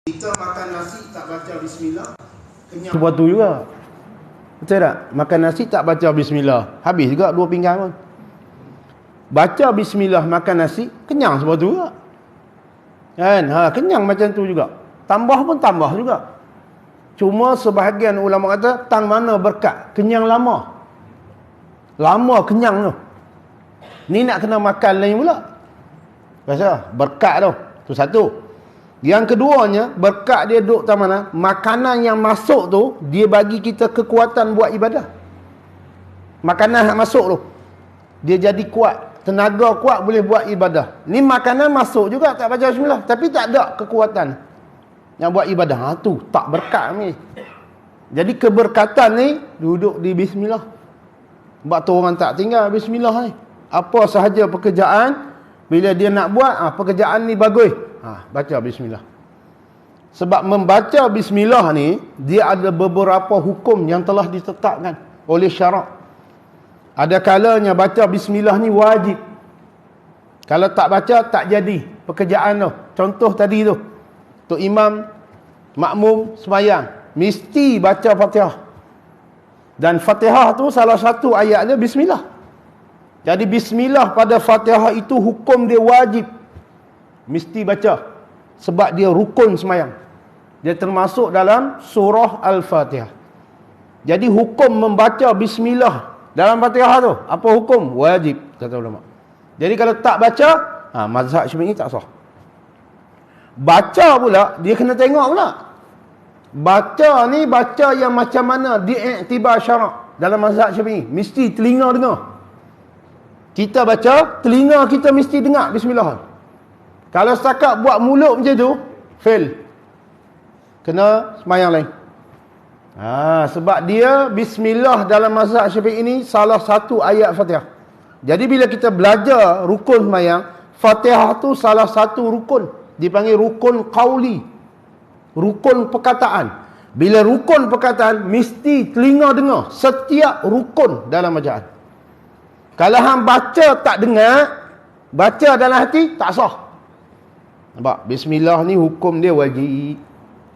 Kita makan nasi tak baca bismillah, kenyang. Sebab tu juga. Betul tak? Makan nasi tak baca bismillah, habis juga 2 pinggan pun. Baca bismillah makan nasi, kenyang sebab tu juga. Kan? Kenyang macam tu juga. Tambah pun tambah juga. Cuma sebahagian ulama kata, tang mana berkat? Kenyang lama. Lama kenyang tu. Ni nak kena makan lain pula. Pasal berkat tu. Tu satu. Yang keduanya, berkat dia duduk tak mana? Makanan yang masuk tu, dia bagi kita kekuatan buat ibadah. Makanan yang masuk tu, dia jadi kuat. Tenaga kuat boleh buat ibadah. Ni makanan masuk juga tak baca bismillah, tapi tak ada kekuatan yang buat ibadah. Tu tak berkat ni. Jadi keberkatan ni duduk di bismillah. Sebab tu orang tak tinggal bismillah ni. Apa sahaja pekerjaan, bila dia nak buat, pekerjaan ni bagus, baca bismillah. Sebab membaca bismillah ni, dia ada beberapa hukum yang telah ditetapkan oleh syarak. Ada kalanya baca bismillah ni wajib. Kalau tak baca, tak jadi pekerjaan tu. Contoh tadi tu, Tok Imam makmum sembahyang, mesti baca Fatihah. Dan Fatihah tu salah satu ayat dia bismillah. Jadi bismillah pada Fatihah itu hukum dia wajib. Mesti baca. Sebab dia rukun sembahyang. Dia termasuk dalam surah Al-Fatihah. Jadi hukum membaca bismillah dalam Fatihah tu, apa hukum? Wajib, kata ulama. Jadi kalau tak baca, mazhab Syafi'i tak sah. Baca pula, dia kena tengok pula. Baca ni baca yang macam mana diiktibar syarak dalam mazhab Syafi'i. Mesti telinga dengar. Kita baca, telinga kita mesti dengar bismillah. Kalau setakat buat mulut macam tu, fail. Kena sembahyang lain. Sebab dia bismillah dalam mazhab Syafi'i ini salah satu ayat Fatihah. Jadi bila kita belajar rukun sembahyang, Fatihah tu salah satu rukun. Dipanggil rukun qauli. Rukun perkataan. Bila rukun perkataan, mesti telinga dengar setiap rukun dalam bacaan. Kalau hang baca tak dengar, baca dalam hati, tak sah. Nampak? Bismillah ni hukum dia wajib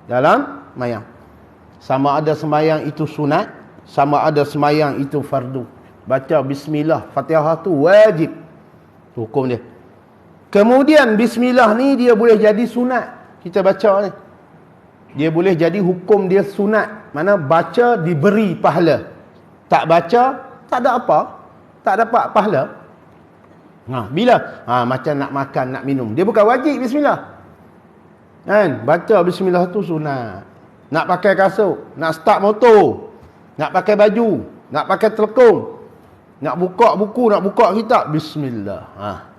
dalam sembahyang. Sama ada sembahyang itu sunat, sama ada sembahyang itu fardu. Baca bismillah, Fatihah tu wajib. Hukum dia. Kemudian bismillah ni dia boleh jadi sunat. Kita baca ni, dia boleh jadi hukum dia sunat. Mana baca diberi pahala, tak baca tak ada apa, tak dapat pahala. Bila? Macam nak makan, nak minum, dia bukan wajib bismillah. Kan? Baca bismillah tu sunat. Nak pakai kasut, nak start motor, nak pakai baju, nak pakai telekung, nak buka buku, nak buka kitab, bismillah.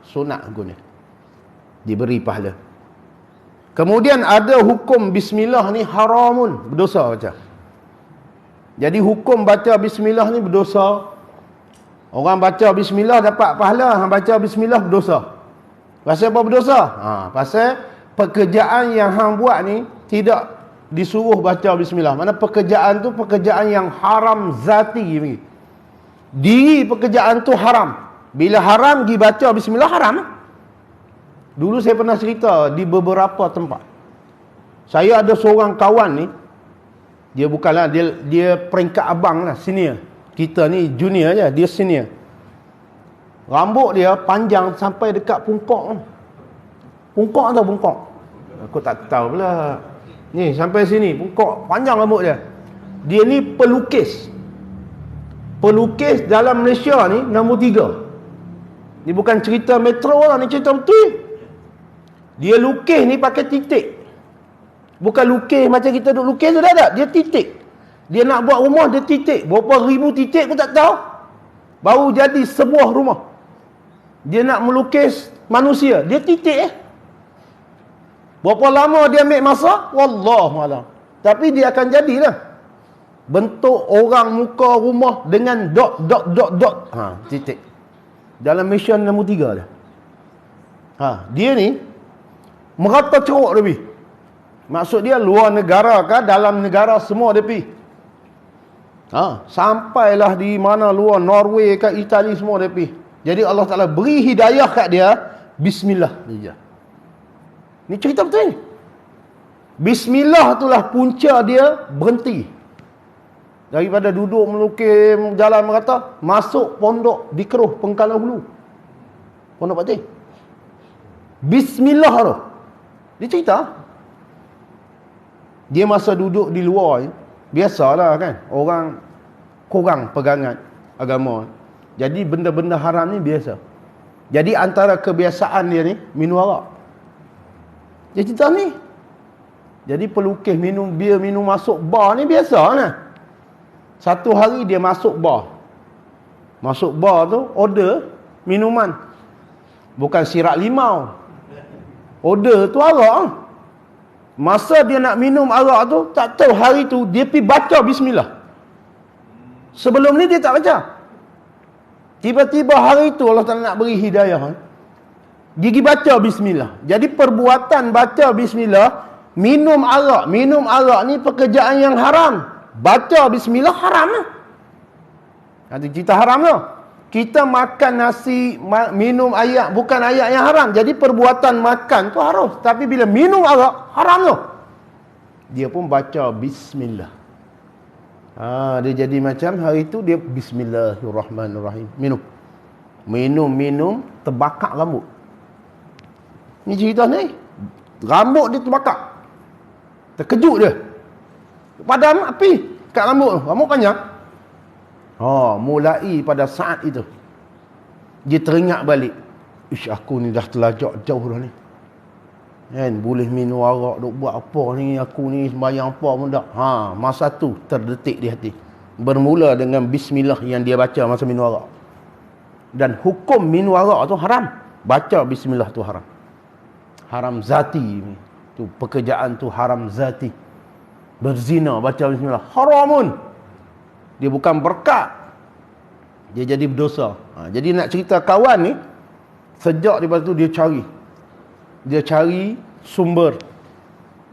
Sunat guna. Diberi pahala. Kemudian ada hukum bismillah ni haramun, berdosa baca. Jadi hukum baca bismillah ni berdosa. Orang baca bismillah dapat pahala, hang baca bismillah berdosa. Pasal apa berdosa? Pasal pekerjaan yang hang buat ni tidak disuruh baca bismillah. Mana pekerjaan tu pekerjaan yang haram zati. Diri pekerjaan tu haram. Bila haram pergi baca bismillah, haram. Dulu saya pernah cerita di beberapa tempat. Saya ada seorang kawan ni, dia bukanlah, dia peringkat abang lah, senior. Kita ni junior je, dia senior. Rambut dia panjang sampai dekat pungkok. Pungkok atau pungkok? Aku tak tahu pula. Ni sampai sini, pungkok, panjang rambut dia. Dia ni pelukis. Pelukis dalam Malaysia ni nombor 3. Ni bukan cerita metro lah, ni cerita betul. Dia lukis ni pakai titik. Bukan lukis macam kita duk lukis tu, tak. Dia titik. Dia nak buat rumah, dia titik. Berapa ribu titik pun tak tahu, baru jadi sebuah rumah. Dia nak melukis manusia, dia titik. Berapa lama dia ambil masa? Wallahualam. Tapi dia akan jadilah bentuk orang, muka rumah dengan dot. Titik. Dalam mission nombor 3 dia. Dia ni merata ceruk dia pergi. Maksud dia luar negara ke dalam negara semua dia pergi. Sampailah di mana luar, Norway ke Itali semua dia pergi. Jadi Allah Ta'ala beri hidayah kat dia, bismillah dia. Ni cerita betul ni. Bismillah itulah punca dia berhenti. Daripada duduk melukis jalan merata, masuk pondok di Keruh Pengkalan Hulu. Pondok Patih. Bismillah tu. Dia cerita. Dia masa duduk di luar, biasalah kan, orang kurang pegangan agama. Jadi benda-benda haram ni biasa. Jadi antara kebiasaan dia ni, minum arak. Dia cerita ni. Jadi pelukis minum bir, minum masuk bar ni biasa lah. Satu hari dia masuk bar. Masuk bar tu, order minuman. Bukan sirap limau. Order tu arak. Masa dia nak minum arak tu, tak tahu hari tu, dia pergi baca bismillah. Sebelum ni dia tak baca. Tiba-tiba hari tu Allah Ta'ala nak beri hidayah. Gigi baca bismillah. Jadi perbuatan baca bismillah, minum arak ni pekerjaan yang haram. Baca bismillah haram lah. Nanti cerita haram lah. Kita makan nasi, minum air, bukan air yang haram. Jadi perbuatan makan tu harus. Tapi bila minum arak, haram tu. Dia pun baca bismillah. Dia jadi macam hari tu dia bismillahirrahmanirrahim. Minum, terbakar rambut. Ni cerita ni. Rambut dia terbakar. Terkejut dia. Padam api kat rambut tu. Rambut panjang. Mulai pada saat itu dia teringat balik, aku ni dah terlajak jauh dah ni kan, boleh minum arak, duk buat apa ni, aku ni sembahyang apa pun tak. Masa tu terdetik di hati, bermula dengan bismillah yang dia baca masa minum arak. Dan hukum minum arak tu haram, baca bismillah tu haram. Haram zati tu, pekerjaan tu haram zati. Berzina baca bismillah haramun. Dia bukan berkat, dia jadi berdosa. Jadi nak cerita kawan ni, sejak daripada tu dia cari sumber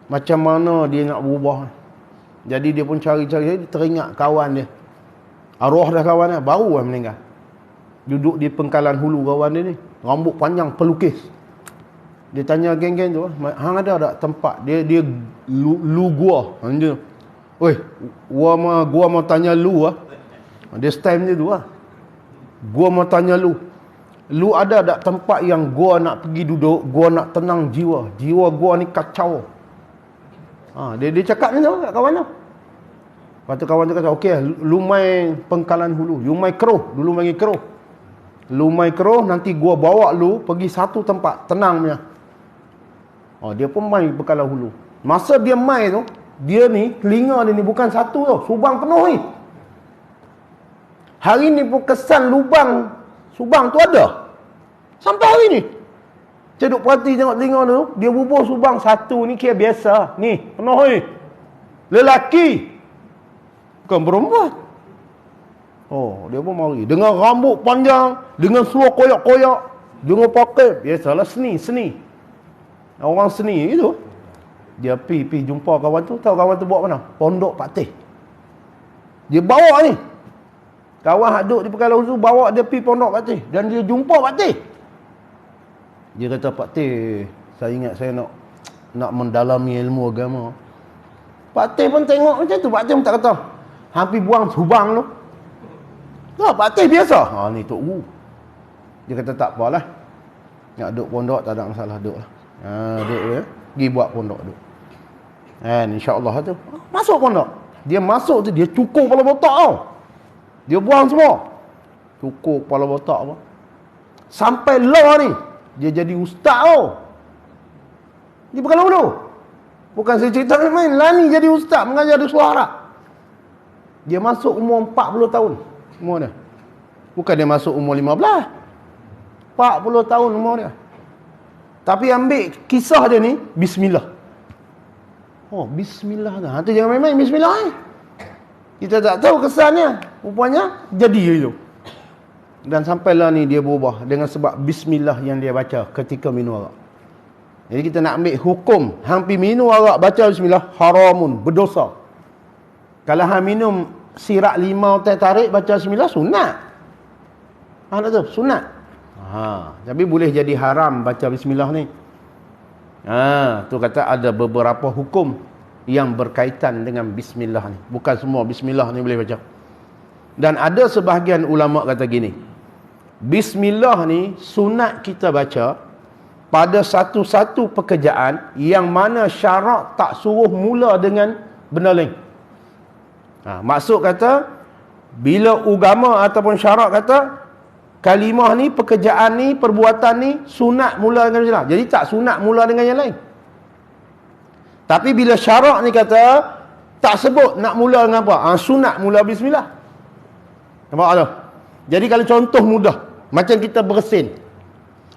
macam mana dia nak berubah. Jadi dia pun cari, dia teringat kawan dia, arwah dah kawan dia, baru meninggal. Duduk di Pengkalan Hulu kawan dia ni, rambut panjang, pelukis. Dia tanya geng-geng tu, hang ada tak tempat dia lu gua. Dia, oi, gua mau tanya lu ah. Dia style dia tu ah. Gua mau tanya lu. Lu ada tak tempat yang gua nak pergi duduk, gua nak tenang jiwa. Jiwa gua ni kacau. Dia cakap ni tau kat kawan tu. Lepas tu kawan tu kata, okey, lu mai Pengkalan Hulu. You mai Keruh, dulu mai Keruh. Lu mai Keruh, nanti gua bawa lu pergi satu tempat tenang punya. Dia pun mai Pengkalan Hulu. Masa dia mai tu, dia ni, telinga dia ni bukan satu tau, Subang penuh ni. Hari ni pun kesan lubang Subang tu ada. Sampai hari ni. Saya duk perhati tengok telinga tu, dia bubuh Subang satu ni kira biasa. Ni, penuh ni. Lelaki. Bukan perempuan. Dia pun mari. Dengan rambut panjang, dengan seluar koyak-koyak, dengan pakai. Biasalah seni. Orang seni itu. Dia pergi jumpa kawan tu. Tahu kawan tu buat mana? Pondok Patih. Dia bawa ni. Kawan duduk di Pengkalan Hulu bawa dia pergi Pondok Patih. Dan dia jumpa Patih. Dia kata, Patih, saya ingat saya nak mendalami ilmu agama. Patih pun tengok macam tu. Patih pun tak kata, hampir buang Subang tu. Patih biasa. Ni Tok Wu. Dia kata, tak apalah. Nak duduk pondok tak ada masalah. Duduk lah. Duduk dia. Pergi buat pondok duduk. InsyaAllah tu. Masuk pondok. Dia masuk tu, dia cukur kepala botak tau. Dia buang semua. Cukur kepala botak apa. Sampai law ni, dia jadi ustaz tau. Dia Pengkalan Hulu. Bukan saya cerita main. Lani jadi ustaz, mengajar di suara. Dia masuk umur 40 tahun. Umur dia. Bukan dia masuk umur 15. 40 tahun umur dia. Tapi ambil kisah dia ni, bismillah. Bismillah dah. Nanti jangan main-main bismillah ni. Kita tak tahu kesannya. Rupanya jadi itu. Dan sampailah ni dia berubah dengan sebab bismillah yang dia baca ketika minum arak. Jadi kita nak ambil hukum, hang pi minum arak baca bismillah, haramun, berdosa. Kalau hang minum sirap limau teh tarik baca bismillah, sunat. Ada tu, sunat. Tapi boleh jadi haram baca bismillah ni. Tu kata ada beberapa hukum yang berkaitan dengan bismillah ni. Bukan semua bismillah ni boleh baca. Dan ada sebahagian ulama kata gini, bismillah ni sunat kita baca pada satu-satu pekerjaan yang mana syarak tak suruh mula dengan benda lain. Maksud kata, bila agama ataupun syarak kata kalimah ni, pekerjaan ni, perbuatan ni sunat mula dengan bismillah. Jadi tak sunat mula dengan yang lain. Tapi bila syarak ni kata tak sebut nak mula dengan apa, sunat mula bismillah. Nampak tak? Jadi kalau contoh mudah, macam kita bersin.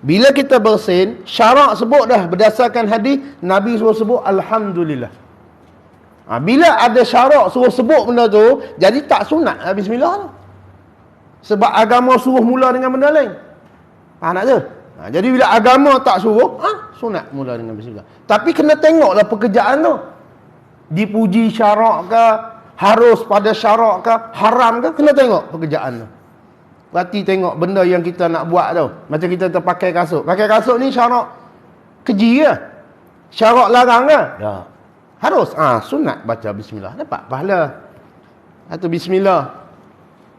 Bila kita bersin, syarak sebut dah berdasarkan hadis Nabi suruh sebut alhamdulillah. Bila ada syarak suruh sebut benda tu, jadi tak sunat bismillah tu. Sebab agama suruh mula dengan benda lain. Faham tak tu? Jadi bila agama tak suruh, sunat mula dengan bismillah. Tapi kena tengoklah pekerjaan tu. Dipuji syarak ke, harus pada syarak ke, haram ke, kena tengok pekerjaan tu. Berarti tengok benda yang kita nak buat tu. Macam kita terpakai kasut. Pakai kasut ni syarak keji ke? Syarak larang ke? Tak. Harus. Sunat baca bismillah. Dapat pahala. Atau bismillah.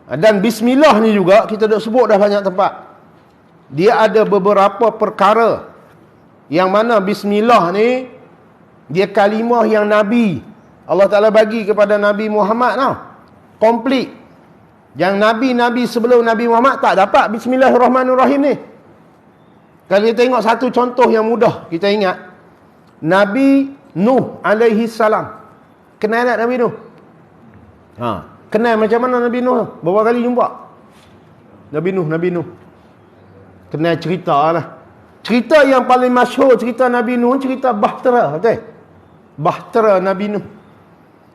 Dan bismillah ni juga kita dah sebut dah banyak tempat. Dia ada beberapa perkara yang mana bismillah ni dia kalimah yang Nabi Allah Ta'ala bagi kepada Nabi Muhammad tau. Komplit. Yang Nabi-Nabi sebelum Nabi Muhammad tak dapat bismillahirrahmanirrahim ni. Kalau kita tengok satu contoh yang mudah kita ingat, Nabi Nuh alaihi salam. Kenal tak Nabi Nuh? Kenal macam mana Nabi Nuh? Berapa kali jumpa Nabi Nuh? Kenal cerita lah. Cerita yang paling masyhur cerita Nabi Nuh, cerita Bahtera, betul? Bahtera Nabi Nuh.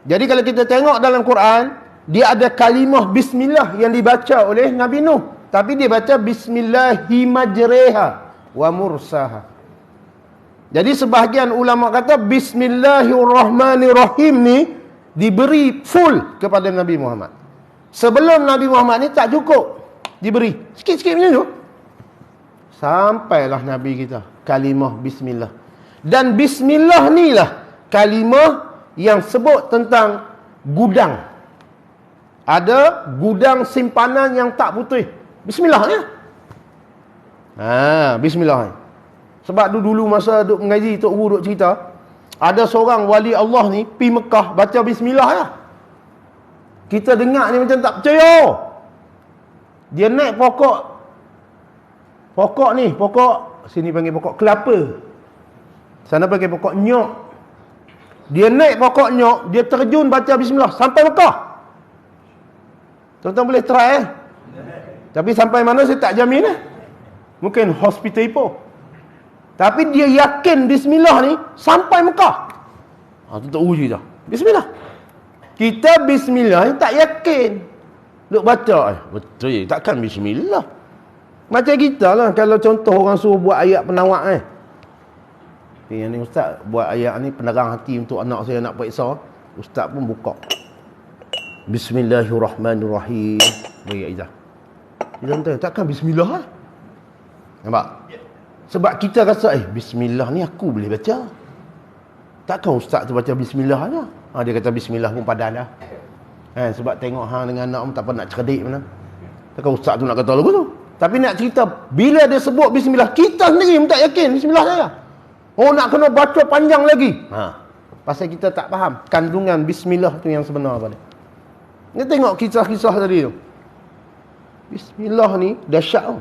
Jadi kalau kita tengok dalam Quran, dia ada kalimah bismillah yang dibaca oleh Nabi Nuh, tapi dia baca bismillahi majreha wa mursaha. Jadi sebahagian ulama kata bismillahirrahmanirrahim ni diberi full kepada Nabi Muhammad. Sebelum Nabi Muhammad ni tak cukup diberi, sikit-sikit macam tu. Sampailah Nabi kita kalimah bismillah. Dan bismillah ni lah kalimah yang sebut tentang gudang. Ada gudang simpanan yang tak putih. Bismillah ya. Bismillah. Sebab dulu masa duk mengaji, Tok Guru duk cerita, ada seorang wali Allah ni pi Mekah baca bismillah ya. Kita dengar ni macam tak percaya. Dia naik pokok sini panggil pokok kelapa, sana panggil pokok nyok. Dia naik pokok nyok, dia terjun baca bismillah sampai Mekah. Tuan-tuan boleh try Tapi sampai mana saya tak jamin Mungkin hospital Ipoh. Tapi dia yakin bismillah ni sampai Mekah. Tu tak uji dah. Bismillah. Kita bismillah ni tak yakin. Duk baca betul takkan bismillah. Macam kita lah kalau contoh orang suruh buat ayat penawak yang ni ustaz buat ayat ni penerang hati untuk anak saya nak periksa. Ustaz pun buka Bismillahirrahmanirrahim. Bagi ijazah. Dia takkan bismillah lah. Nampak? Sebab kita rasa bismillah ni aku boleh baca. Takkan ustaz tu baca bismillah lah. Dia kata bismillah pun padan dah. Sebab tengok hang dengan anak pun tak apa nak cerdik mana. Takkan ustaz tu nak kata lagu tu. Tapi nak cerita, bila dia sebut bismillah, kita sendiri pun tak yakin bismillah saya. Nak kena baca panjang lagi. Pasal kita tak faham kandungan bismillah tu yang sebenar pada. Ni tengok kisah-kisah tadi tu. Bismillah ni dahsyat tu.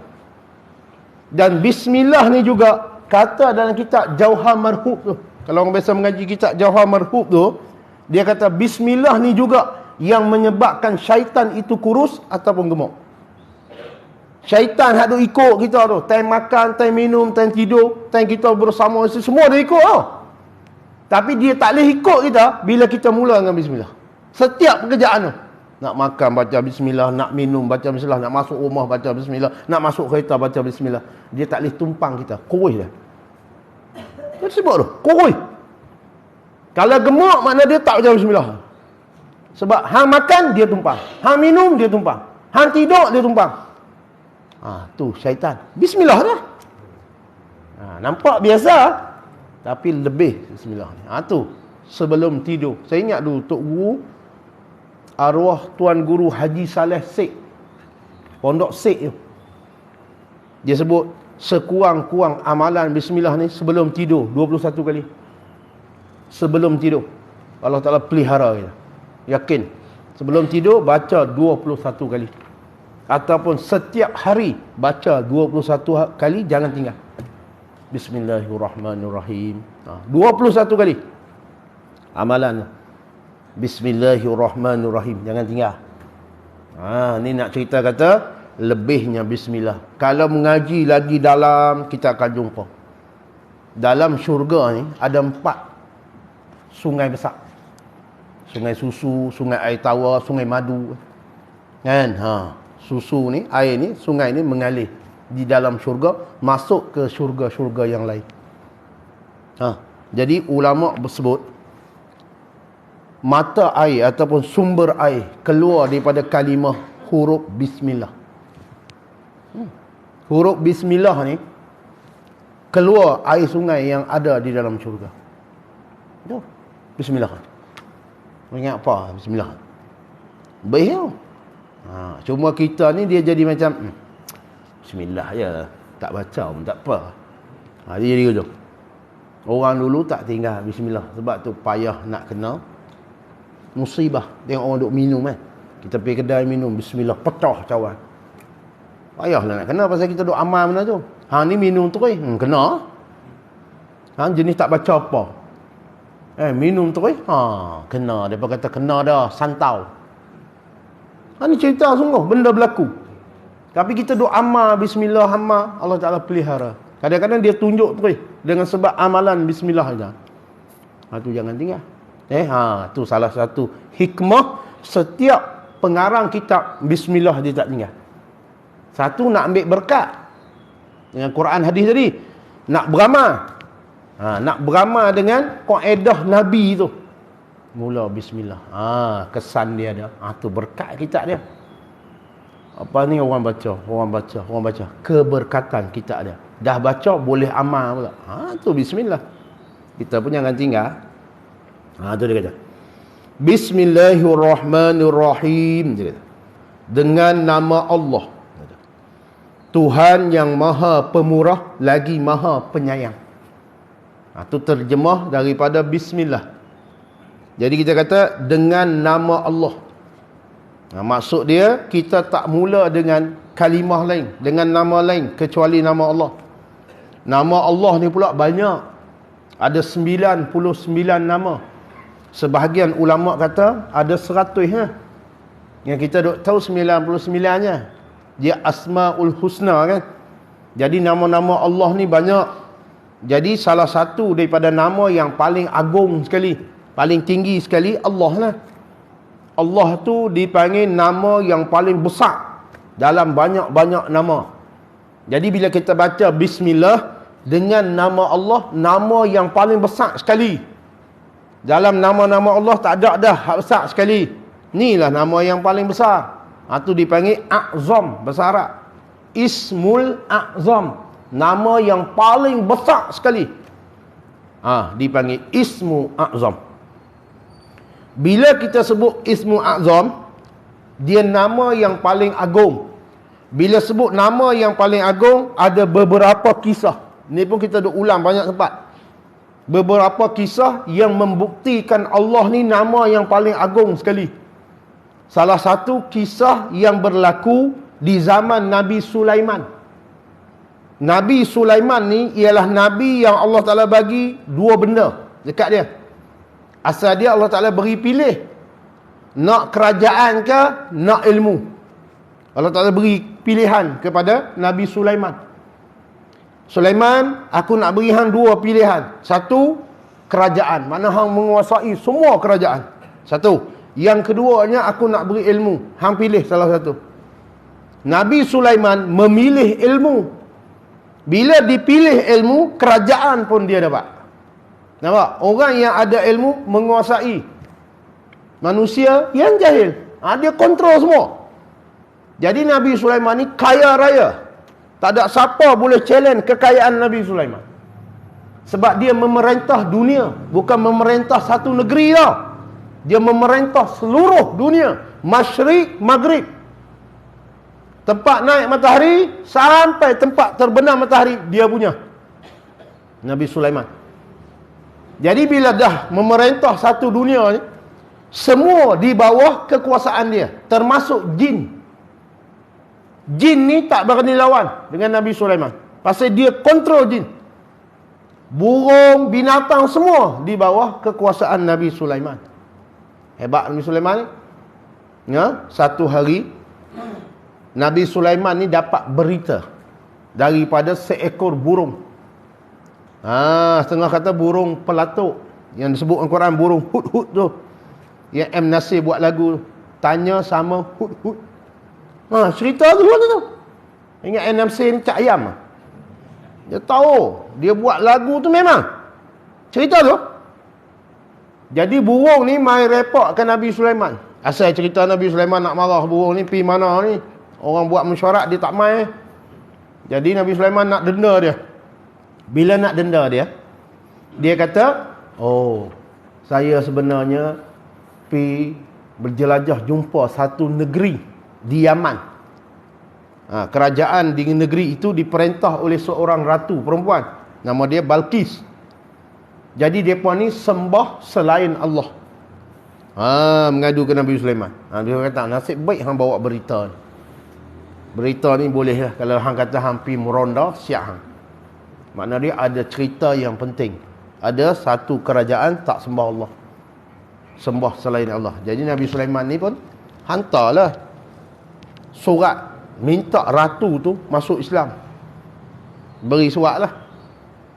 Dan bismillah ni juga kata dalam kitab Jauhar Marhub tu. Kalau orang biasa mengaji kitab Jauhar Marhub tu, dia kata bismillah ni juga yang menyebabkan syaitan itu kurus ataupun gemuk. Syaitan hak duk ikut kita tu, time makan, time minum, time tidur, time kita bersama, semua dia ikut tau. Tapi dia tak boleh ikut kita bila kita mula dengan bismillah. Setiap pekerjaan tu, nak makan baca bismillah, nak minum baca bismillah, nak masuk rumah baca bismillah, nak masuk kereta baca bismillah. Dia tak boleh tumpang kita, kurus dah. Dia sebut tu, kurus. Kalau gemuk makna dia tak baca bismillah. Sebab hang makan dia tumpang, hang minum dia tumpang, hang tidur dia tumpang. Tu syaitan. Bismillah dah. Nampak biasa. Tapi lebih bismillah ni. Tu sebelum tidur. Saya ingat dulu Tok Guru arwah Tuan Guru Haji Saleh Sek, Pondok Sek tu. Dia sebut sekurang-kurang amalan bismillah ni sebelum tidur 21 kali. Sebelum tidur Allah Ta'ala pelihara kita. Yakin. Sebelum tidur baca 21 kali. Ataupun setiap hari baca 21 kali, jangan tinggal. Bismillahirrahmanirrahim. 21 kali. Amalan. Bismillahirrahmanirrahim. Jangan tinggal. Ni nak cerita kata lebihnya bismillah. Kalau mengaji lagi dalam, kita akan jumpa. Dalam syurga ni ada 4 sungai besar. Sungai susu, sungai air tawar, sungai madu. Kan? Susu ni, air ni, sungai ni mengalir di dalam syurga, masuk ke syurga-syurga yang lain. Jadi ulama bersebut mata air ataupun sumber air keluar daripada kalimah huruf bismillah. Huruf bismillah ni keluar air sungai yang ada di dalam syurga. Itu bismillah. Ingat apa bismillah? Baik tau. Cuma kita ni dia jadi macam bismillah je, tak baca pun tak apa. Dia jadi gitu. Orang dulu tak tinggal bismillah, sebab tu payah nak kena musibah. Tengok orang duk minum kan. Kita pergi kedai minum bismillah, pecah cawan. Payahlah nak kena pasal kita duk amal benda tu. Ni minum terus, kena. Jenis tak baca apa. Minum terus, kena. Dia kata kena dah, santau. Ni cerita sungguh, benda berlaku. Tapi kita duk amal bismillah, amal, Allah Ta'ala pelihara. Kadang-kadang dia tunjuk terus dengan sebab amalan bismillah aja. Tu jangan tinggal. Tu salah satu hikmah setiap pengarang kitab bismillah dia tak tinggal. Satu, nak ambil berkat dengan Quran hadis tadi. Nak beramal. Nak beramal dengan kaedah Nabi tu. Mula bismillah. Kesan dia ada. Tu berkat kitab dia. Apa ni orang baca, orang baca. Keberkatan kitab dia. Dah baca boleh amal pula. Tu bismillah. Kita pun jangan tinggal. Tu dia kata. Bismillahirrahmanirrahim. Dia kata. Dengan nama Allah. Tuhan yang maha pemurah lagi maha penyayang. Itu terjemah daripada bismillah. Jadi kita kata dengan nama Allah. Maksud dia kita tak mula dengan kalimah lain, dengan nama lain kecuali nama Allah. Nama Allah ni pula banyak. Ada 99 nama. Sebahagian ulama kata ada 100 Yang kita duk tahu 99-nya. Dia Asmaul Husna kan. Jadi nama-nama Allah ni banyak. Jadi salah satu daripada nama yang paling agung sekali, paling tinggi sekali, Allah lah. Allah tu dipanggil nama yang paling besar dalam banyak-banyak nama. Jadi bila kita baca bismillah dengan nama Allah, nama yang paling besar sekali. Dalam nama-nama Allah tak ada dah besar sekali. Inilah nama yang paling besar. Itu dipanggil A'zam bahasa Arab. Ismul A'zam. Nama yang paling besar sekali. Dipanggil Ismu A'zam. Bila kita sebut Ismu A'zam, dia nama yang paling agung. Bila sebut nama yang paling agung, ada beberapa kisah. Ini pun kita duk ulang banyak tempat. Beberapa kisah yang membuktikan Allah ni nama yang paling agung sekali. Salah satu kisah yang berlaku di zaman Nabi Sulaiman. Nabi Sulaiman ni ialah Nabi yang Allah Ta'ala bagi 2 benda dekat dia. Asal dia Allah Ta'ala beri pilih. Nak kerajaan ke, nak ilmu. Allah Ta'ala beri pilihan kepada Nabi Sulaiman. Sulaiman, aku nak beri hang 2 pilihan. Satu, kerajaan. Mana hang menguasai semua kerajaan. Satu. Yang keduanya, aku nak beri ilmu. Hang pilih salah satu. Nabi Sulaiman memilih ilmu. Bila dipilih ilmu, kerajaan pun dia dapat. Nampak? Orang yang ada ilmu menguasai. Manusia yang jahil, dia kontrol semua. Jadi Nabi Sulaiman ni kaya raya. Tak ada siapa boleh challenge kekayaan Nabi Sulaiman. Sebab dia memerintah dunia, bukan memerintah satu negeri tau. Dia memerintah seluruh dunia, Masyriq, Maghrib. Tempat naik matahari sampai tempat terbenam matahari dia punya. Nabi Sulaiman. Jadi bila dah memerintah satu dunia ni, semua di bawah kekuasaan dia, termasuk jin. Jin ni tak berani lawan dengan Nabi Sulaiman, pasal dia kontrol jin. Burung, binatang semua di bawah kekuasaan Nabi Sulaiman. Hebat Nabi Sulaiman ni. Ya, satu hari Nabi Sulaiman ni dapat berita daripada seekor burung. Setengah kata burung pelatuk, yang disebut Al-Quran burung hud-hud tu, yang M. Nasir buat lagu Tanya Sama Hud-hud. Cerita tu tu. Ingat M. Nasir ni Cak Ayam. Dia tahu, dia buat lagu tu memang cerita tu. Jadi burung ni mai report ke Nabi Sulaiman. Asal cerita Nabi Sulaiman nak marah burung ni pi mana ni. Orang buat mesyuarat dia tak mai. Jadi Nabi Sulaiman nak denda dia. Bila nak denda dia, dia kata, oh, saya sebenarnya pi berjelajah jumpa satu negeri di Yaman. Kerajaan di negeri itu diperintah oleh seorang ratu perempuan, nama dia Balqis. Jadi mereka ni sembah selain Allah. Mengadu ke Nabi Sulaiman. Dia kata, nasib baik hang bawa berita ni. Berita ni boleh lah. Kalau hang kata hang pi meronda, siap hang. Makna dia ada cerita yang penting. Ada satu kerajaan tak sembah Allah, sembah selain Allah. Jadi Nabi Sulaiman ni pun hantarlah surat minta ratu tu masuk Islam. Beri surat lah.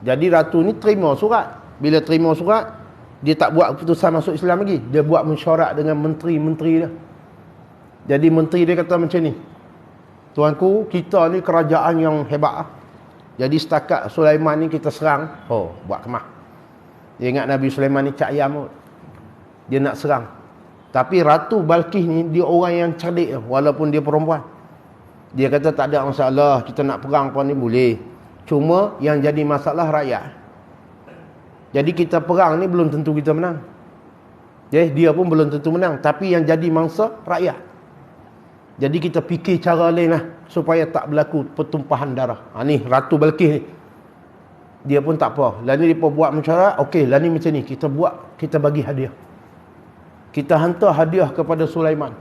Jadi ratu ni terima surat. Bila terima surat, dia tak buat keputusan masuk Islam lagi. Dia buat mesyuarat dengan menteri-menteri dia. Jadi menteri dia kata macam ni, tuanku, kita ni kerajaan yang hebat lah. Jadi setakat Sulaiman ni kita serang, buat kemah. Dia ingat Nabi Sulaiman ni Cak Ayam. Dia nak serang. Tapi Ratu Balqis ni dia orang yang cerdik, walaupun dia perempuan. Dia kata tak ada masalah, kita nak perang pun ni boleh. Cuma yang jadi masalah rakyat. Jadi kita perang ni belum tentu kita menang. Dia pun belum tentu menang. Tapi yang jadi mangsa rakyat. Jadi kita fikir cara lain lah, supaya tak berlaku pertumpahan darah. Ni Ratu Balqis ni, dia pun tak apa. Lah ni dia buat mesyuarat, okey lah ni macam ni, kita buat, kita bagi hadiah. Kita hantar hadiah kepada Sulaiman,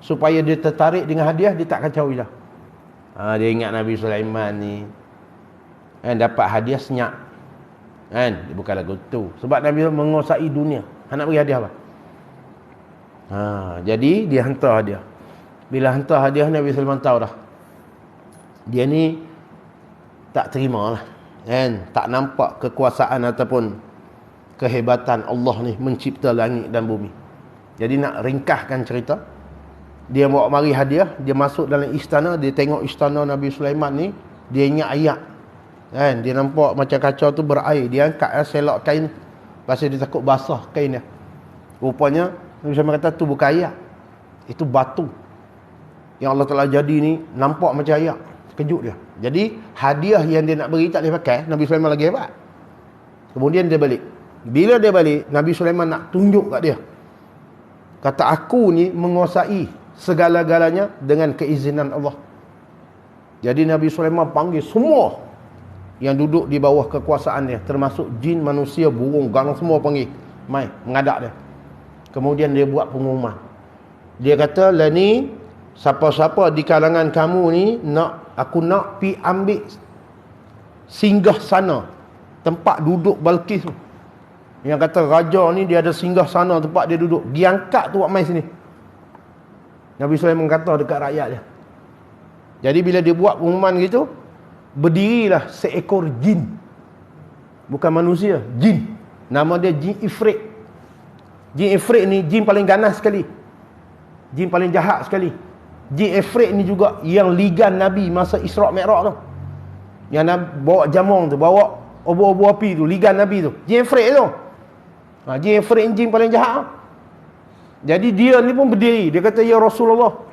supaya dia tertarik dengan hadiah, dia tak kacau dah. Dia ingat Nabi Sulaiman ni kan dapat hadiah senyap. Kan? Dia bukan lagu tu. Sebab Nabi menguasai dunia. Nak bagi hadiah apa? Jadi dia hantar hadiah. Bila hantar hadiah, Nabi Sulaiman tahu dah, dia ni tak terima lah. Kan? Tak nampak kekuasaan ataupun kehebatan Allah ni mencipta langit dan bumi. Jadi nak ringkaskan cerita, dia bawa mari hadiah, dia masuk dalam istana, dia tengok istana Nabi Sulaiman ni, dia ingat ayat. Kan? Dia nampak macam kacau tu berair, dia angkat selok kain, pasal dia takut basah kain dia. Rupanya Nabi Sulaiman kata tu bukan ayat, itu batu yang Allah Ta'ala jadi ni, nampak macam ayat. Kejut dia. Jadi hadiah yang dia nak beri tak boleh pakai. Nabi Sulaiman lagi hebat. Kemudian dia balik. Bila dia balik, Nabi Sulaiman nak tunjuk kat dia, kata aku ni menguasai segala-galanya dengan keizinan Allah. Jadi Nabi Sulaiman panggil semua yang duduk di bawah kekuasaan dia, termasuk jin, manusia, burung, gang, semua panggil. Mai mengadap dia. Kemudian dia buat pengumuman. Dia kata, lah ni siapa-siapa di kalangan kamu ni aku nak pi ambil singgah sana, tempat duduk Balqis tu. Yang kata raja ni dia ada singgah sana tempat dia duduk, diangkat tu buat mai sini. Nabi Sulaiman kata dekat rakyat dia. Jadi bila dia buat pengumuman gitu, berdirilah seekor jin, bukan manusia, jin. Nama dia Jin Ifrit. Jin Ifrit ni jin paling ganas sekali, jin paling jahat sekali. Jin Ifrit ni juga yang ligan Nabi masa Isra' Mi'raj tu, yang bawa jamong tu, bawa obor-obor api tu, ligan Nabi tu, Jin Ifrit tu. Jin Ifrit ni jin paling jahat. Jadi dia ni pun berdiri, dia kata, ya Rasulullah,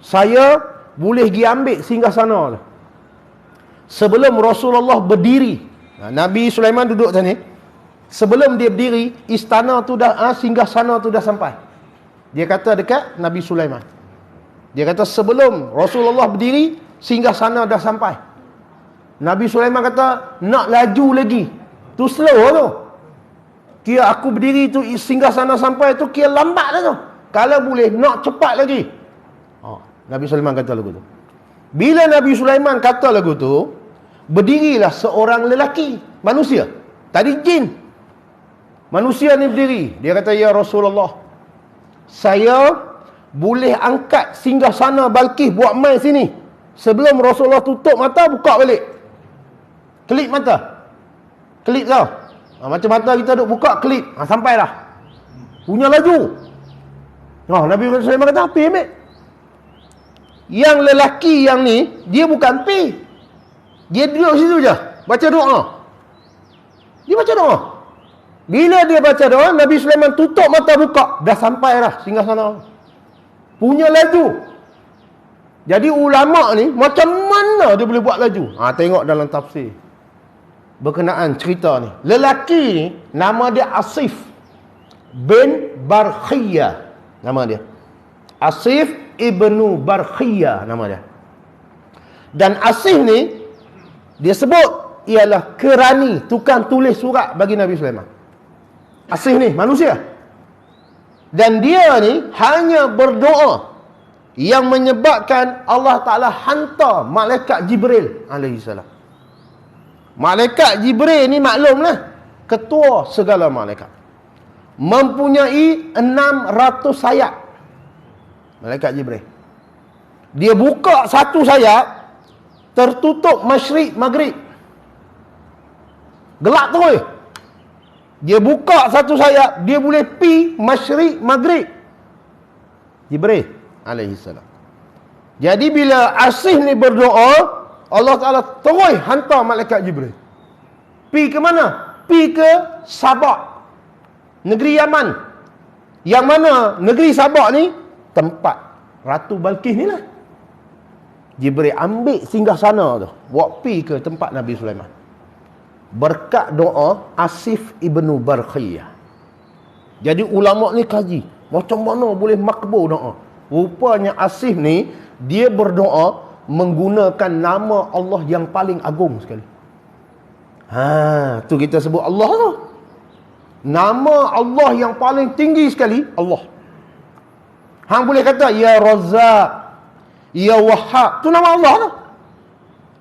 saya boleh pergi ambil singgah sana tu. Sebelum Rasulullah berdiri Nabi Sulaiman duduk sana. Sebelum dia berdiri, istana tu dah, singgahsana tu dah sampai. Dia kata dekat Nabi Sulaiman. Dia kata sebelum Rasulullah berdiri, singgahsana dah sampai. Nabi Sulaiman kata, nak laju lagi. Tu slow tu. Kira aku berdiri tu, singgahsana sampai tu, kira lambat dah tu. Kalau boleh, nak cepat lagi. Nabi Sulaiman kata lagu tu. Bila Nabi Sulaiman kata lagu tu, berdirilah seorang lelaki, manusia. Tadi jin. Manusia ni berdiri. Dia kata, ya Rasulullah, saya boleh angkat singgahsana Balqis buat mai sini. Sebelum Rasulullah tutup mata, buka balik. Kelip mata. Kelip tau. Macam mata kita duk buka, kelip. Sampai dah. Punya laju. Nabi Sulaiman kata, apa ambil? Yang lelaki yang ni, dia bukan pi. Dia duduk situ je. Baca doa. Dia baca doa. Bila dia baca doa, Nabi Sulaiman tutup mata, buka. Dah sampai dah singgahsana. Punya laju. Jadi ulama ni, macam mana dia boleh buat laju? Tengok dalam tafsir. Berkenaan cerita ni. Lelaki ni, nama dia Asif bin Barkhiyah. Nama dia. Asif ibnu Barkhiyah nama dia. Dan Asif ni, dia sebut ialah kerani, tukang tulis surat bagi Nabi Sulaiman. Asif ni manusia. Dan dia ni hanya berdoa yang menyebabkan Allah Ta'ala hantar malaikat Jibril alaihissalam. Malaikat Jibril ni maklumlah, ketua segala malaikat. Mempunyai 600 sayap. Malaikat Jibril. Dia buka satu sayap, tertutup masyrik maghrib. Gelap terus. Dia buka satu sayap, dia boleh pi masyrik maghrib. Jibril alaihissalam. Jadi bila Asih ni berdoa, Allah Ta'ala terus hantar malaikat Jibril. Pi ke mana? Pi ke Sabak, negeri Yaman. Yang mana negeri Sabak ni tempat Ratu Balqis ni lah. Jibril ambil singgahsana tu, buat pi ke tempat Nabi Sulaiman. Berkat doa Asif ibnu Barkhiyah. Jadi ulama ni kaji, macam mana boleh makbul doa. Rupanya Asif ni, dia berdoa menggunakan nama Allah yang paling agung sekali. Tu kita sebut Allah tu. Nama Allah yang paling tinggi sekali, Allah. Hang boleh kata, Ya Razzaq, Ya Wahhab. Tu nama Allah tu.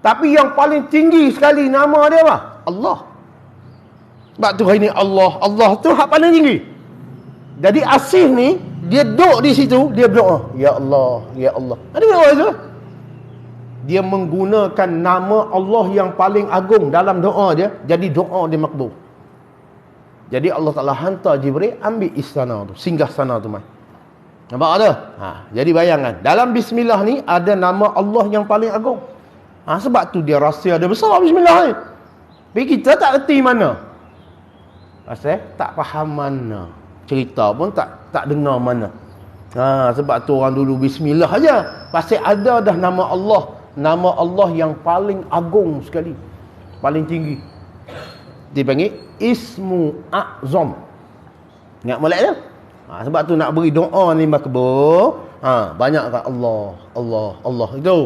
Tapi yang paling tinggi sekali nama dia apa? Allah. Sebab tu hari ni Allah tu hak paling tinggi. Jadi Asif ni, dia duduk di situ, dia berdoa, Ya Allah, Ya Allah. Ada berdoa itu? Dia menggunakan nama Allah yang paling agung dalam doa dia, jadi doa dia makbul. Jadi Allah Ta'ala hantar Jibril ambil istana tu, singgah sana tu mai. Nampak ada? Jadi bayangkan, dalam bismillah ni ada nama Allah yang paling agung. Sebab tu dia rahsia dia besar bismillah ni. Tapi kita tak erti mana. Pasal tak faham mana. Cerita pun tak dengar mana. Sebab tu orang dulu bismillah aja. Pasal ada dah nama Allah. Nama Allah yang paling agung sekali. Paling tinggi. Dipanggil Ismu A'zam. Ingat molek dia? Sebab tu nak beri doa ni makbul. Banyak kan Allah, Allah, Allah. Itu.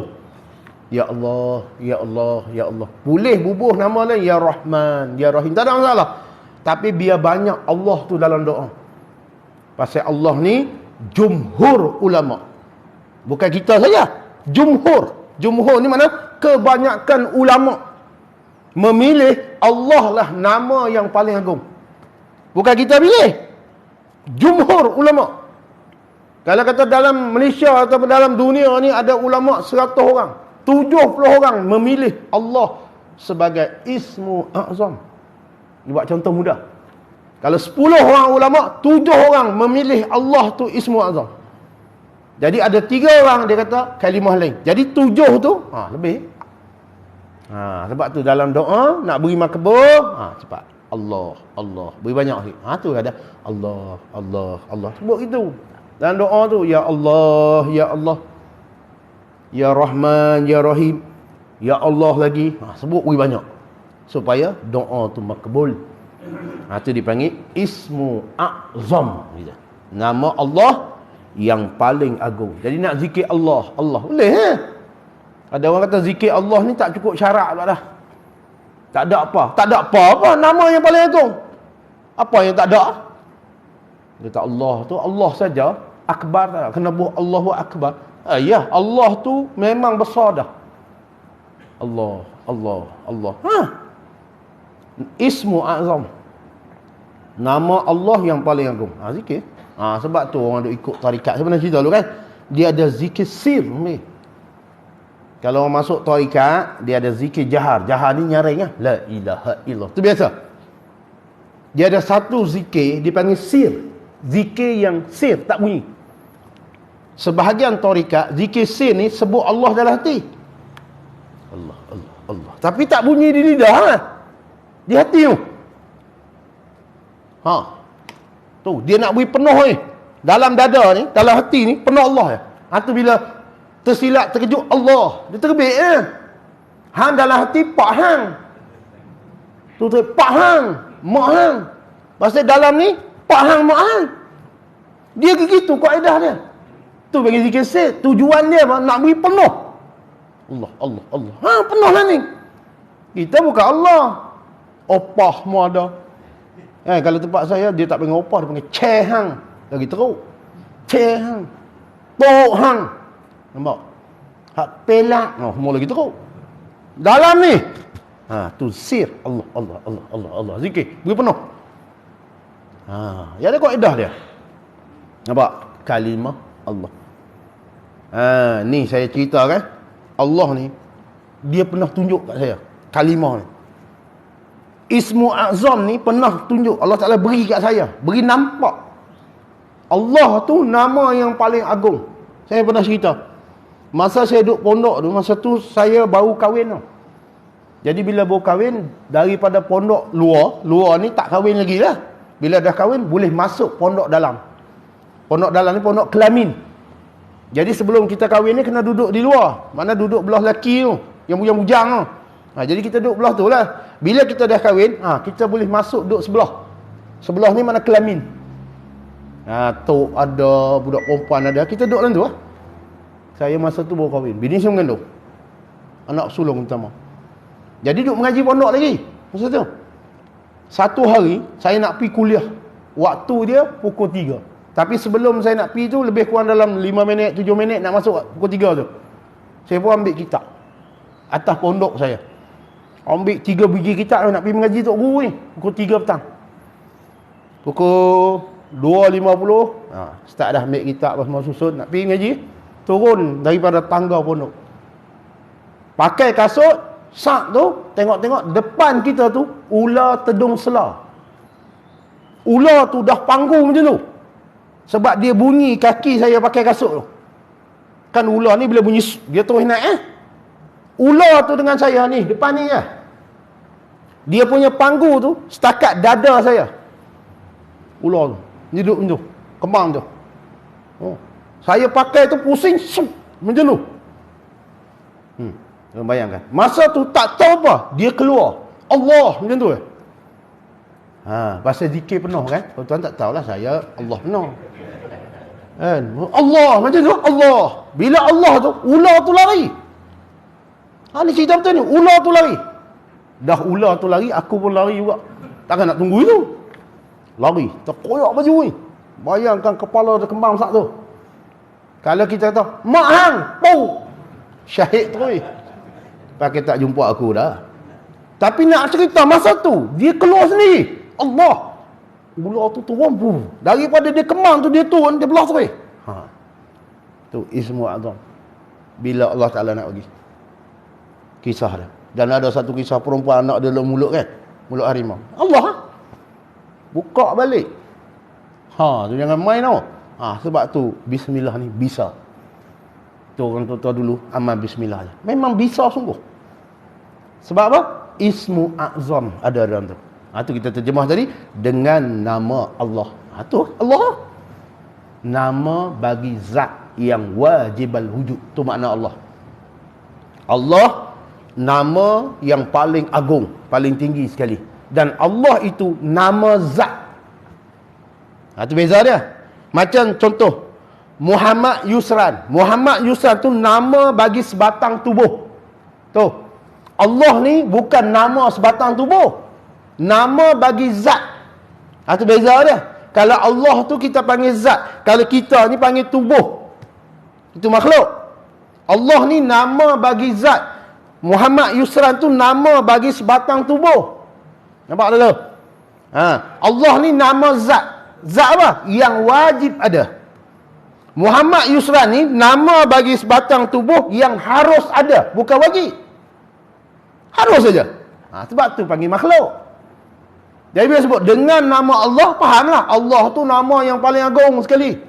Ya Allah, Ya Allah, Ya Allah. Boleh bubuh nama lain, Ya Rahman, Ya Rahim. Tak ada masalah. Tapi biar banyak Allah tu dalam doa. Pasal Allah ni jumhur ulama. Bukan kita saja. Jumhur. Jumhur ni mana? Kebanyakan ulama memilih Allah lah nama yang paling agung. Bukan kita pilih. Jumhur ulama. Kalau kata dalam Malaysia atau dalam dunia ni ada ulama 100 orang, 70 orang memilih Allah sebagai Ismu A'zam. Ini buat contoh mudah. Kalau 10 orang ulama, 7 orang memilih Allah tu Ismu A'zam. Jadi ada 3 orang dia kata kalimah lain. Jadi 7 tu lebih. Sebab tu dalam doa nak beri makbul, cepat. Allah, Allah. Beri banyak sikit. Tu ada Allah, Allah, Allah. Sebut itu. Dalam doa tu, Ya Allah, Ya Allah. Ya Rahman, Ya Rahim. Ya Allah lagi. Sebut beri banyak. supaya doa tu makbul. Itu dipanggil ismu a'zam. Nama Allah yang paling agung. Jadi nak zikir Allah, Allah boleh Ada orang kata zikir Allah ni tak cukup syarat pula dah. Tak ada apa. Tak ada apa-apa nama yang paling agung. Apa yang tak ada? Dia kata Allah tu Allah saja, akbar tak. Kena buat Allahu akbar. Ya, Allah tu memang besar dah. Allah, Allah, Allah. Ismu a'zam. Nama Allah yang paling agung. Zikir. Sebab tu orang duk ikut tarikat. Sebenarnya cerita dulu kan. Dia ada zikir sir ni. Kalau orang masuk tarikat, dia ada zikir jahar. Jahar ni nyaring lah. La ilaha illallah. Itu biasa. Dia ada satu zikir dipanggil sir. Zikir yang sir, tak bunyi. Sebahagian tarikat, zikir sir ni sebut Allah dalam hati. Allah, Allah, Allah. Tapi tak bunyi di lidah Di hati tu. Tu, dia nak beri penuh ni. Dalam dada ni, dalam hati ni, penuh Allah ya. Tu bila tersilap, terkejut, Allah. Dia terbit Hang dalam hati, Pak Hang. Tu, Pak Hang, Mak Hang. Pasal dalam ni, Pak Hang, Mak Hang. Dia begitu kaedah dia. Tu bagi zikir sir. Tujuan dia nak beri penuh. Allah, Allah, Allah. Penuh lah ni. Kita bukan Allah. Opah mu ada. Kalau tempat saya, dia tak panggil opah, dia panggil Ceh Hang. Lagi teruk. Ceh Hang. Tok Hang. Nampak? Hak pelak. Semua lagi teruk. Dalam ni. Tu sir. Allah, Allah, Allah, Allah, Allah. Zikir. Beri penuh. Ya ada kaedah dia. Nampak? Kalimah Allah. Ni saya cerita kan. Allah ni, dia pernah tunjuk kat saya. Kalimah ni. Ismu A'zam ni pernah tunjuk. Allah Ta'ala beri kat saya. Beri nampak. Allah tu nama yang paling agung. Saya pernah cerita. Masa saya duduk pondok tu, masa tu saya baru kahwin tau. Jadi bila baru kahwin, daripada pondok luar ni tak kahwin lagi lah. Bila dah kahwin, boleh masuk pondok dalam. Pondok dalam ni pondok kelamin. Jadi sebelum kita kahwin ni kena duduk di luar. Mana duduk belah lelaki tu, yang bujang-bujang tu. Jadi kita duduk belah tu lah. Bila kita dah kahwin, kita boleh masuk duduk sebelah. Sebelah ni mana kelamin. Tok ada, budak perempuan ada. Kita duduk dalam tu lah. Saya masa tu baru kahwin. Bini saya mengandung. Anak sulung utama. Jadi duduk mengaji pondok lagi. Masa tu. Satu hari, saya nak pergi kuliah. Waktu dia pukul 3. Tapi sebelum saya nak pergi tu, lebih kurang dalam 5 minit, 7 minit nak masuk pukul 3 tu. Saya pun ambil kitab. Atas pondok saya. Ambil 3 biji kitab nak pergi mengaji Tok Guru ni. Pukul 3 petang. Pukul 2.50. Start dah ambil kitab semua susun. Nak pergi mengaji. Turun daripada tangga pondok. Pakai kasut. Sak tu. Tengok-tengok depan kita tu. Ular tedung selah. Ular tu dah panggung macam tu. Sebab dia bunyi kaki saya pakai kasut tu. Kan ular ni bila bunyi dia terus naik Ular tu dengan saya ni depan ni lah. Dia punya panggu tu setakat dada saya. Ular tu duduk macam tu, kembang tu. Saya pakai tu pusing macam tu. Bayangkan. Masa tu tak tahu apa, dia keluar Allah macam tu. Pasal zikir penuh kan. Tuan-tuan tak tahulah saya Allah penuh. Allah macam tu, Allah. Bila Allah tu, ular tu lari. Ni cerita betul ni, ular tu lari. Dah ular tu lari, aku pun lari juga. Takkan nak tunggu itu. Lari, terkoyak baju ni. Bayangkan kepala dia kembang sak tu. Kalau kita kata, Mak Hang, pau. Syahid terus. Pakai tak jumpa aku dah. Tapi nak cerita masa tu, dia keluar sendiri. Allah. Ular tu turun. Daripada dia kembang tu, dia turun, dia belah terus. Tu ismu A'zam. Bila Allah Ta'ala nak bagi. Kisah dia. Dan ada satu kisah perempuan anak dia dalam mulut kan. Mulut harimau. Allah. Buka balik. Tu jangan main tau. Sebab tu bismillah ni bisa. Tu orang tua dulu amal bismillah je. Memang bisa sungguh. Sebab apa? Ismu A'zam ada dalam tu. Tu kita terjemah tadi dengan nama Allah. Tu Allah. Nama bagi zat yang wajibal wujud. Tu makna Allah. Allah nama yang paling agung, paling tinggi sekali. Dan Allah itu nama zat. Itu beza dia. Macam contoh Muhammad Yusran. Muhammad Yusran tu nama bagi sebatang tubuh. Tu. Allah ni bukan nama sebatang tubuh. Nama bagi zat. Itu beza dia. Kalau Allah tu kita panggil zat. Kalau kita ni panggil tubuh. Itu makhluk. Allah ni nama bagi zat. Muhammad Yusran tu nama bagi sebatang tubuh. Nampak dulu? Allah ni nama zat. Zat apa? Yang wajib ada. Muhammad Yusran ni nama bagi sebatang tubuh yang harus ada. Bukan wajib. Harus saja. Sebab tu panggil makhluk. Jadi bila sebut dengan nama Allah, fahamlah. Allah tu nama yang paling agung sekali.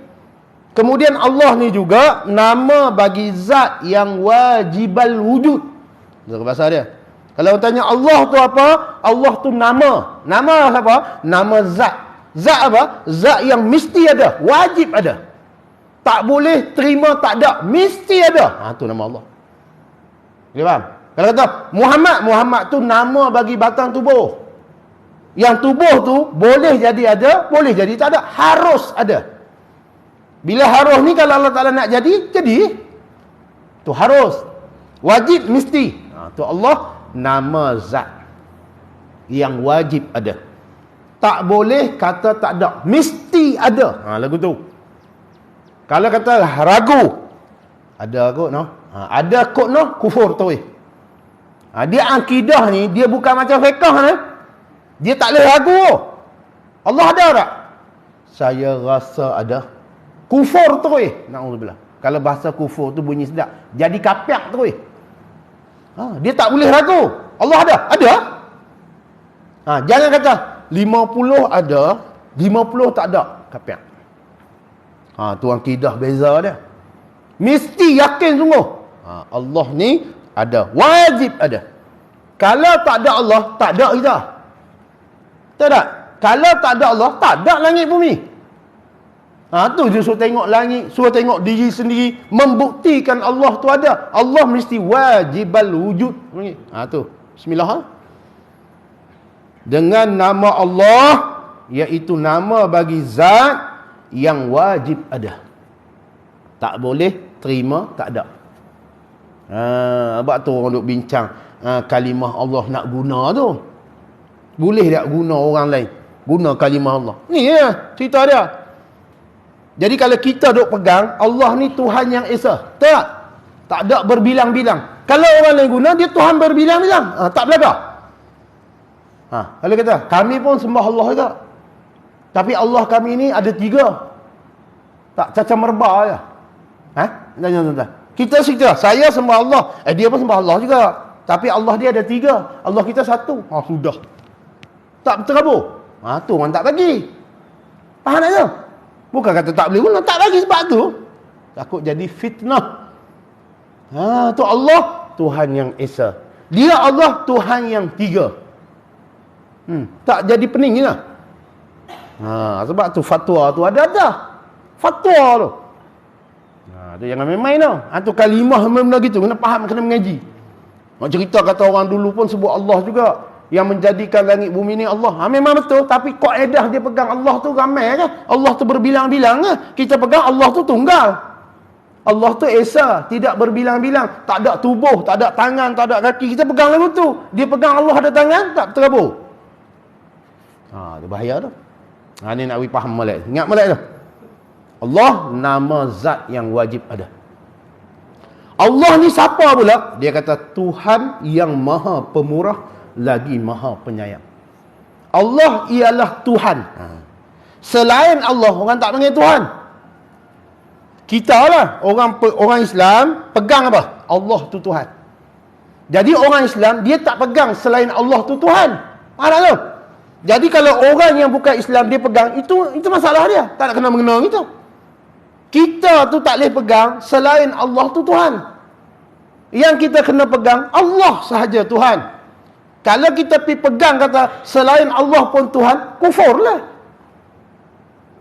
Kemudian Allah ni juga nama bagi zat yang wajibal wujud. Itu bahasa dia. Kalau tanya Allah tu apa? Allah tu nama. Nama apa? Nama zat. Zat apa? Zat yang mesti ada. Wajib ada. Tak boleh terima tak ada. Mesti ada. Tu nama Allah. Boleh faham? Kalau kata Muhammad tu nama bagi batang tubuh. Yang tubuh tu boleh jadi ada, boleh jadi tak ada. Harus ada. Bila harus ni kalau Allah Ta'ala nak jadi, jadi. Tu harus. Wajib, mesti. Tu Allah nama zat. Yang wajib ada. Tak boleh kata tak ada. Mesti ada. Lagu tu. Kalau kata ragu. Ada kot no. Ada kot no, kufur tu. Dia akidah ni, dia bukan macam fiqh ni. Dia tak boleh ragu. Allah ada tak? Saya rasa ada. Kufur tu. Na'udzubillah. Kalau bahasa kufur tu bunyi sedap. Jadi kapiak tu. Dia tak boleh ragu. Allah ada? Ada. Jangan kata 50 ada, 50 tak ada. Kapiak. Tu akidah beza dia. Mesti yakin sungguh. Allah ni ada. Wajib ada. Kalau tak ada Allah, tak ada kita. Tak ada. Kalau tak ada Allah, tak ada langit bumi. Tu je suruh tengok langit, suruh tengok diri sendiri, membuktikan Allah tu ada. Allah mesti wajibal wujud. Tu. Bismillah. Dengan nama Allah, iaitu nama bagi zat yang wajib ada. Tak boleh terima tak ada. Sebab tu orang duk bincang kalimah Allah nak guna tu. Boleh tak guna orang lain? Guna kalimah Allah. Ni ya cerita dia. Jadi kalau kita duk pegang Allah ni Tuhan yang Esa. Tak? Tak ada berbilang-bilang. Kalau orang lain guna, dia Tuhan berbilang-bilang. Tak belakang. Kalau kata, kami pun sembah Allah juga. Tapi Allah kami ni ada 3. Tak caca merba je. Jangan. Kita cerita, saya sembah Allah. Dia pun sembah Allah juga. Tapi Allah dia ada 3. Allah kita 1. Sudah. Tak terabur. Tu orang tak bagi. Faham tak tu? Bukan kata tak boleh guna. Tak bagi sebab tu. Takut jadi fitnah. Tu Allah Tuhan yang Esa. Dia Allah Tuhan yang 3. Tak jadi pening je lah. Sebab tu fatwa tu ada. Fatwa tu. Tu jangan main-main tau. Tu kalimah benda gitu. Kena faham, kena mengaji. Cerita kata orang dulu pun sebut Allah juga. Yang menjadikan langit bumi ni Allah. Memang betul. Tapi kaedah dia pegang Allah tu ramai kan. Allah tu berbilang-bilang kan. Kita pegang Allah tu tunggal. Allah tu Esa. Tidak berbilang-bilang. Tak ada tubuh. Tak ada tangan. Tak ada kaki. Kita pegang lagu tu. Dia pegang Allah ada tangan. Tak terabur. Itu bahaya tu. Ni nak faham molek. Ingat molek tu. Allah nama zat yang wajib ada. Allah ni siapa pula? Dia kata Tuhan yang maha pemurah lagi maha penyayang. Allah ialah Tuhan. Selain Allah, orang tak panggil Tuhan. Kita lah, orang Islam pegang apa? Allah tu Tuhan. Jadi orang Islam, dia tak pegang selain Allah tu Tuhan. Faham tak tu? Jadi kalau orang yang bukan Islam dia pegang, itu masalah dia. Tak nak kena mengenal itu. Kita tu tak boleh pegang selain Allah tu Tuhan. Yang kita kena pegang Allah sahaja Tuhan. Kalau kita pergi pegang kata selain Allah pun Tuhan, kufur lah.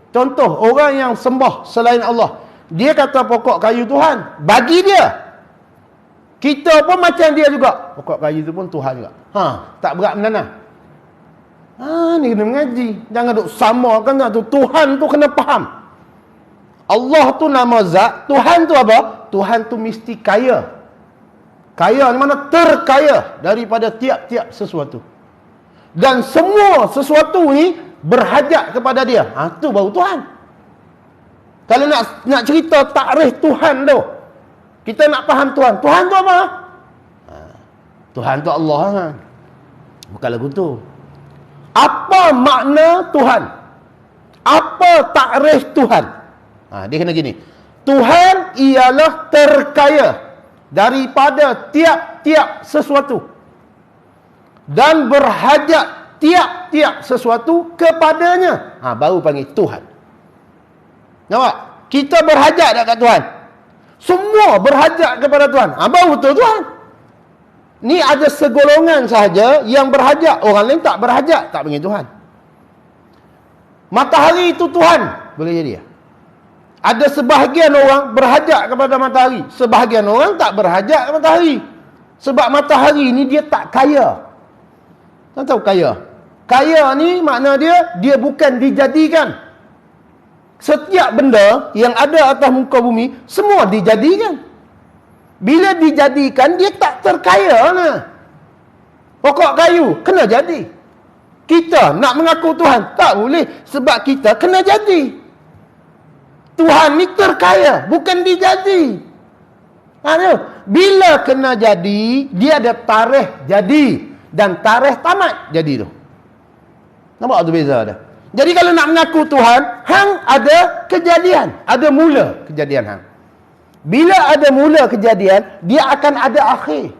Contoh orang yang sembah selain Allah, dia kata pokok kayu Tuhan, bagi dia. Kita pun macam dia juga. Pokok kayu tu pun Tuhan juga. Tak berat menanah. Ni kena mengaji. Jangan duk samakan tak tu. Tuhan tu kena faham. Allah tu nama zat, Tuhan tu apa? Tuhan tu mesti kaya. Kaya ni mana? Terkaya daripada tiap-tiap sesuatu. Dan semua sesuatu ni berhajat kepada dia. Tu baru Tuhan. Kalau nak cerita takrif Tuhan tu, kita nak faham Tuhan. Tuhan tu apa? Tuhan tu Allah kan? Bukan lagu tu. Apa makna Tuhan? Apa takrif Tuhan? Dia kena gini. Tuhan ialah terkaya daripada tiap-tiap sesuatu dan berhajat tiap-tiap sesuatu kepadanya. Baru panggil Tuhan. Nampak? Kita berhajat tak kat Tuhan? Semua berhajat kepada Tuhan. Baru betul Tuhan. Ni ada segolongan sahaja yang berhajat, orang lain tak berhajat, tak panggil Tuhan. Matahari itu Tuhan, boleh jadi. Ada sebahagian orang berhajat kepada matahari, sebahagian orang tak berhajat kepada matahari. Sebab matahari ni dia tak kaya. Tuan tahu kaya? Kaya ni makna dia bukan dijadikan. Setiap benda yang ada atas muka bumi semua dijadikan. Bila dijadikan, dia tak terkaya lah. Pokok kayu, kena jadi. Kita nak mengaku Tuhan, tak boleh. Sebab kita kena jadi. Tuhan ni terkaya, bukan dijadi. Bila kena jadi, dia ada tarikh jadi. Dan tarikh tamat jadi tu. Nampak tu beza dah. Jadi kalau nak mengaku Tuhan, hang ada kejadian. Ada mula kejadian hang. Bila ada mula kejadian, dia akan ada akhir.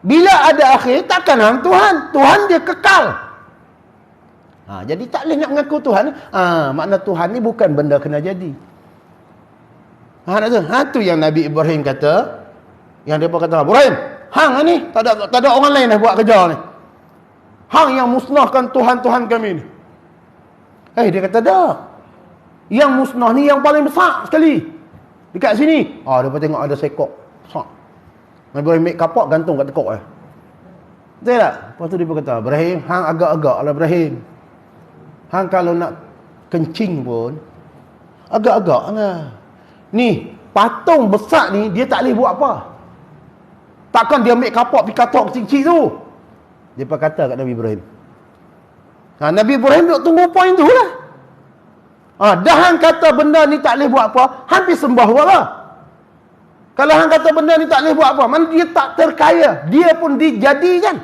Bila ada akhir, takkan hang Tuhan. Tuhan dia kekal. Jadi tak boleh nak mengaku Tuhan. Makna Tuhan ni bukan benda kena jadi. Tu yang Nabi Ibrahim kata. Yang dia kata, Ibrahim, hang ni tak ada orang lain dah buat kerja ni. Hang yang musnahkan Tuhan-Tuhan kami ni. Dia kata dah. Yang musnah ni yang paling besar sekali. Dekat sini. Dia pun tengok ada sekok. Nabi Ibrahim ambil kapak gantung kat tekok. Betul tak? Lepas tu dia pun kata, Ibrahim, hang agak-agak lah Ibrahim. Hang kalau nak kencing pun, agak-agak lah. Ni, patung besar ni, dia tak boleh buat apa. Takkan dia ambil kapak pergi katok kecil-kecil tu. Dia pun kata kat Nabi Ibrahim. Nabi Ibrahim duk tunggu poin tu lah. Dah hang kata benda ni tak boleh buat apa, hampir sembah buatlah. Kalau hang kata benda ni tak boleh buat apa, mana dia tak terkaya. Dia pun dijadikan.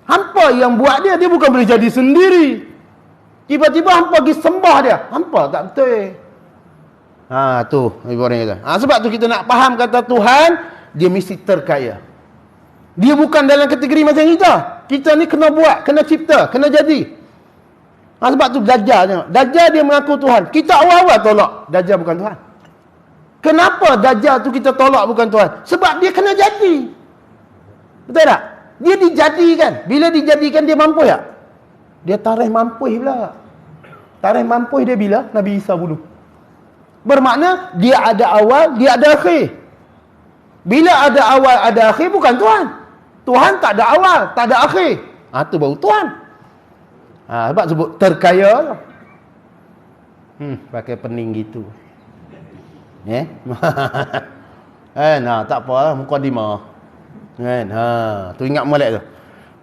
Hampa yang buat dia bukan boleh jadi sendiri. Tiba-tiba hampa pergi sembah dia. Hampa tak betul. Tu Nabi Ibrahim kata. Sebab tu kita nak faham kata Tuhan, dia mesti terkaya. Dia bukan dalam kategori macam kita. Kita ni kena buat, kena cipta, kena jadi. Sebab tu Dajjal tengok. Dajjal dia mengaku Tuhan. Kita awal-awal tolak Dajjal bukan Tuhan. Kenapa Dajjal tu kita tolak bukan Tuhan? Sebab dia kena jadi. Betul tak? Dia dijadikan. Bila dijadikan dia mampu tak? Dia tarikh mampu pula. Tarikh mampu dia bila? Nabi Isa bunuh. Bermakna dia ada awal, dia ada akhir. Bila ada awal, ada akhir, bukan Tuhan. Tuhan tak ada awal, tak ada akhir. Tu baru Tuhan. Sebab sebut terkaya. Pakai pening gitu. Tak apalah, mukadimah. Tu ingat molek tu.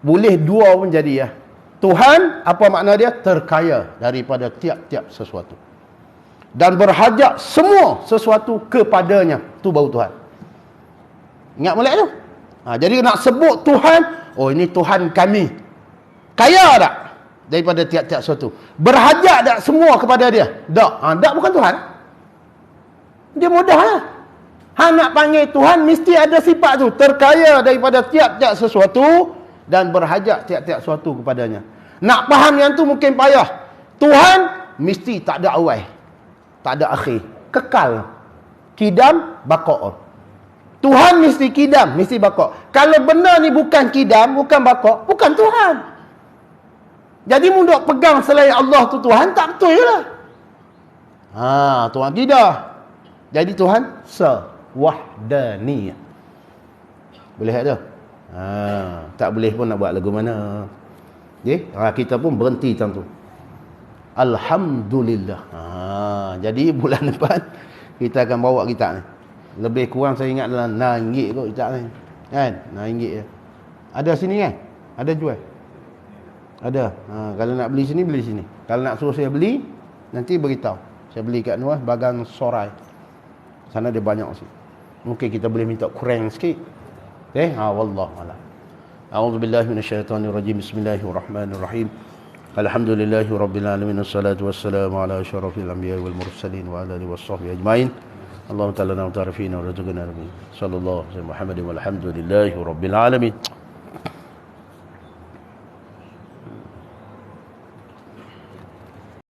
Boleh dua pun jadi ya. Tuhan, apa makna dia? Terkaya daripada tiap-tiap sesuatu. Dan berhajat semua sesuatu kepadanya. Tu baru Tuhan. Ingat molek tu? Jadi nak sebut Tuhan, ini Tuhan kami. Kaya tak? Daripada tiap-tiap sesuatu. Berhajat tak semua kepada dia? Tak. Tak bukan Tuhan. Dia mudah lah. Hang nak panggil Tuhan, mesti ada sifat tu. Terkaya daripada tiap-tiap sesuatu dan berhajat tiap-tiap sesuatu kepadanya. Nak faham yang tu mungkin payah. Tuhan mesti tak ada awal, tak ada akhir, kekal, kidam, baqa'. Tuhan mesti kidam, mesti baqa'. Kalau benda ni bukan kidam, bukan baqa', bukan Tuhan. Jadi munduk pegang selain Allah tu Tuhan, tak betul je lah. Tuhan tidak. Jadi Tuhan sewahdaniyah. Boleh tak tu? Tak boleh pun nak buat lagu mana. Okay? Kita pun berhenti time tu. Alhamdulillah. Jadi bulan depan kita akan bawa kitab ni. Lebih kurang saya ingat dalam RM6 kot kitab ni. Kan? RM6 je. Ada sini kan? Ada jual? Ada. Kalau nak beli sini, beli sini. Kalau nak suruh saya beli, nanti beritahu. Saya beli kat Nuah Bagan Sorai. Sana dia banyak sini. Mungkin kita boleh minta kurang sikit. Okay? Wallahu a'lam. A'udzubillahi minasyaitonirrajim. Bismillahirrahmanirrahim. Alhamdulillahi rabbil alamin. Wassalatu wassalamu ala asyrafil anbiya'i wal mursalin wa ala alihi washabbihi ajmain. Allahumma ta'ala na ta'ala fina wa razaqna amin. Sallallahu alaihi wa sallam Muhammadin walhamdulillahi rabbil alamin.